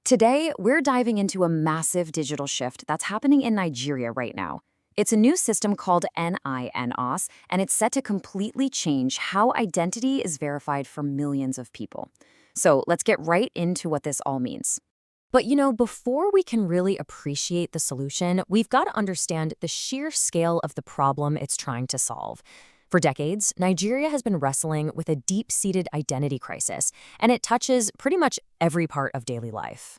Today, we're diving into a massive digital shift that's happening in Nigeria right now. It's a new system called NINAuth, and it's set to completely change how identity is verified for millions of people. So let's get right into what this all means. But before we can really appreciate the solution, we've got to understand the sheer scale of the problem it's trying to solve. For decades, Nigeria has been wrestling with a deep-seated identity crisis, and it touches pretty much every part of daily life.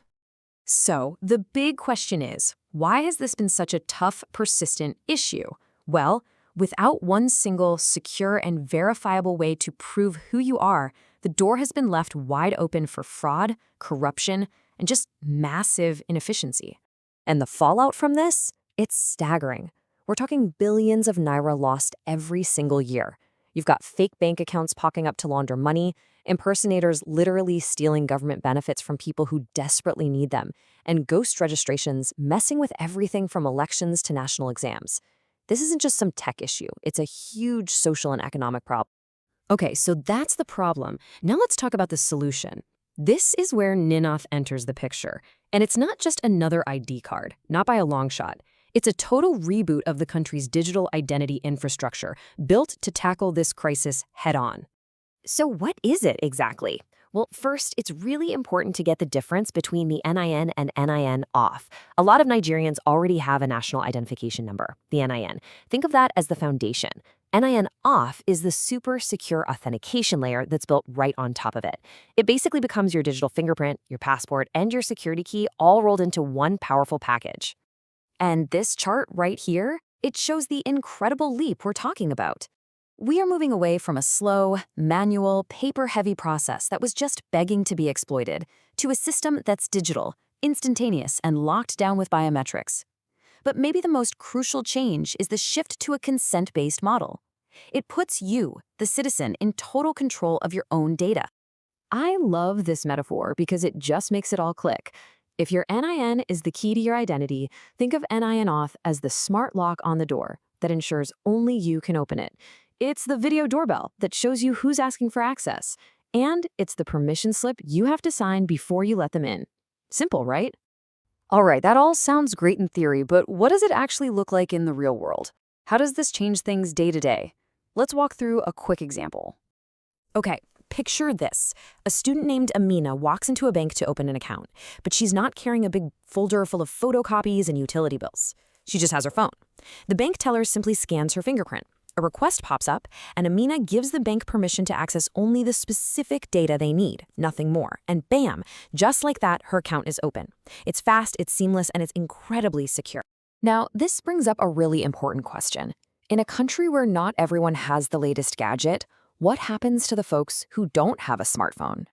So, the big question is, why has this been such a tough, persistent issue? Well, without one single, secure, and verifiable way to prove who you are, the door has been left wide open for fraud, corruption, and just massive inefficiency. And the fallout from this? It's staggering. We're talking billions of naira lost every single year. You've got fake bank accounts popping up to launder money, impersonators literally stealing government benefits from people who desperately need them, and ghost registrations messing with everything from elections to national exams. This isn't just some tech issue. It's a huge social and economic problem. Okay, so that's the problem. Now let's talk about the solution. This is where NINAuth enters the picture. And it's not just another ID card, not by a long shot. It's a total reboot of the country's digital identity infrastructure, built to tackle this crisis head-on. So what is it exactly? Well, first, it's really important to get the difference between the NIN and NINauth. A lot of Nigerians already have a national identification number, the NIN. Think of that as the foundation. NINauth is the super secure authentication layer that's built right on top of it. It basically becomes your digital fingerprint, your passport, and your security key all rolled into one powerful package. And this chart right here, it shows the incredible leap we're talking about. We are moving away from a slow, manual, paper-heavy process that was just begging to be exploited to a system that's digital, instantaneous, and locked down with biometrics. But maybe the most crucial change is the shift to a consent-based model. It puts you, the citizen, in total control of your own data. I love this metaphor because it just makes it all click. If your NIN is the key to your identity, think of NINauth as the smart lock on the door that ensures only you can open it. It's the video doorbell that shows you who's asking for access. And it's the permission slip you have to sign before you let them in. Simple, right? All right, that all sounds great in theory, but what does it actually look like in the real world? How does this change things day to day? Let's walk through a quick example. Okay. Picture this. A student named Amina walks into a bank to open an account, but she's not carrying a big folder full of photocopies and utility bills. She just has her phone. The bank teller simply scans her fingerprint. A request pops up, and Amina gives the bank permission to access only the specific data they need, nothing more. And bam, just like that, her account is open. It's fast, it's seamless, and it's incredibly secure. Now, this brings up a really important question. In a country where not everyone has the latest gadget, what happens to the folks who don't have a smartphone?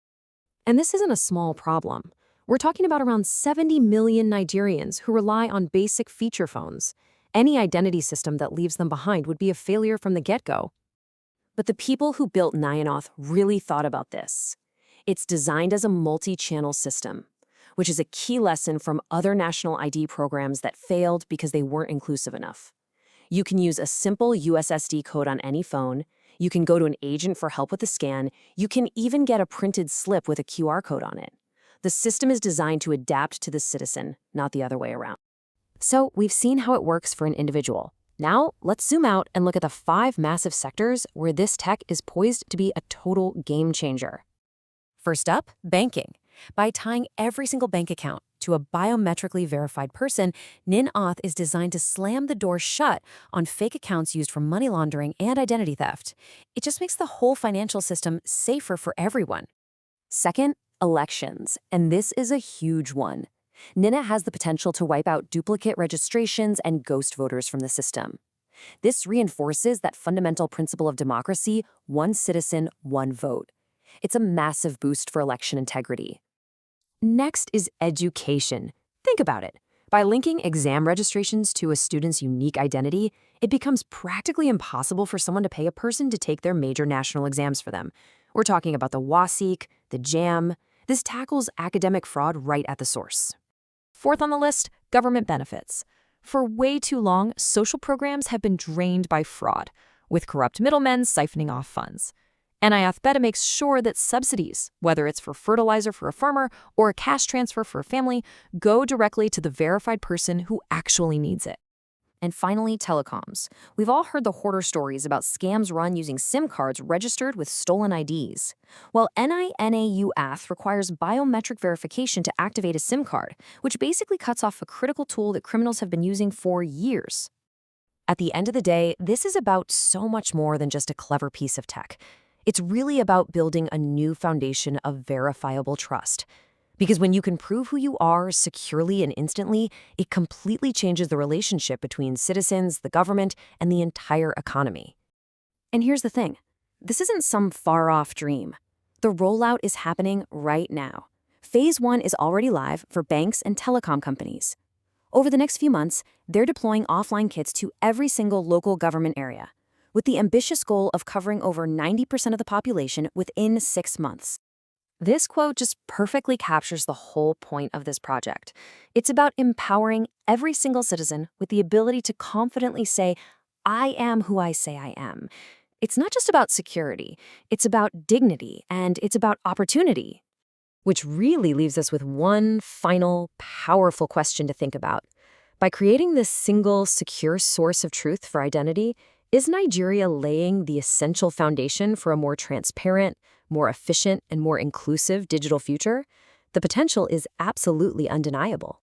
And this isn't a small problem. We're talking about around 70 million Nigerians who rely on basic feature phones. Any identity system that leaves them behind would be a failure from the get-go. But the people who built NINAuth really thought about this. It's designed as a multi-channel system, which is a key lesson from other national ID programs that failed because they weren't inclusive enough. You can use a simple USSD code on any phone. You can go to an agent for help with the scan. You can even get a printed slip with a QR code on it. The system is designed to adapt to the citizen, not the other way around. So we've seen how it works for an individual. Now, let's zoom out and look at the 5 massive sectors where this tech is poised to be a total game changer. First up, banking. By tying every single bank account to a biometrically verified person, NINAuth is designed to slam the door shut on fake accounts used for money laundering and identity theft. It just makes the whole financial system safer for everyone. Second, elections, and this is a huge one. NINA has the potential to wipe out duplicate registrations and ghost voters from the system. This reinforces that fundamental principle of democracy, one citizen, one vote. It's a massive boost for election integrity. Next is education. Think about it. By linking exam registrations to a student's unique identity, it becomes practically impossible for someone to pay a person to take their major national exams for them. We're talking about the WASEQ, the JAM. This tackles academic fraud right at the source. Fourth on the list, government benefits. For way too long, social programs have been drained by fraud, with corrupt middlemen siphoning off funds. NIAuth Beta makes sure that subsidies, whether it's for fertilizer for a farmer or a cash transfer for a family, go directly to the verified person who actually needs it. And finally, telecoms. We've all heard the hoarder stories about scams run using SIM cards registered with stolen IDs. Well, NINAuth requires biometric verification to activate a SIM card, which basically cuts off a critical tool that criminals have been using for years. At the end of the day, this is about so much more than just a clever piece of tech. It's really about building a new foundation of verifiable trust. Because when you can prove who you are securely and instantly, it completely changes the relationship between citizens, the government, and the entire economy. And here's the thing. This isn't some far-off dream. The rollout is happening right now. Phase 1 is already live for banks and telecom companies. Over the next few months, they're deploying offline kits to every single local government area, with the ambitious goal of covering over 90% of the population within 6 months. This quote just perfectly captures the whole point of this project. It's about empowering every single citizen with the ability to confidently say, I am who I say I am. It's not just about security, it's about dignity, and it's about opportunity. Which really leaves us with one final, powerful question to think about. By creating this single, secure source of truth for identity, is Nigeria laying the essential foundation for a more transparent, more efficient, and more inclusive digital future? The potential is absolutely undeniable.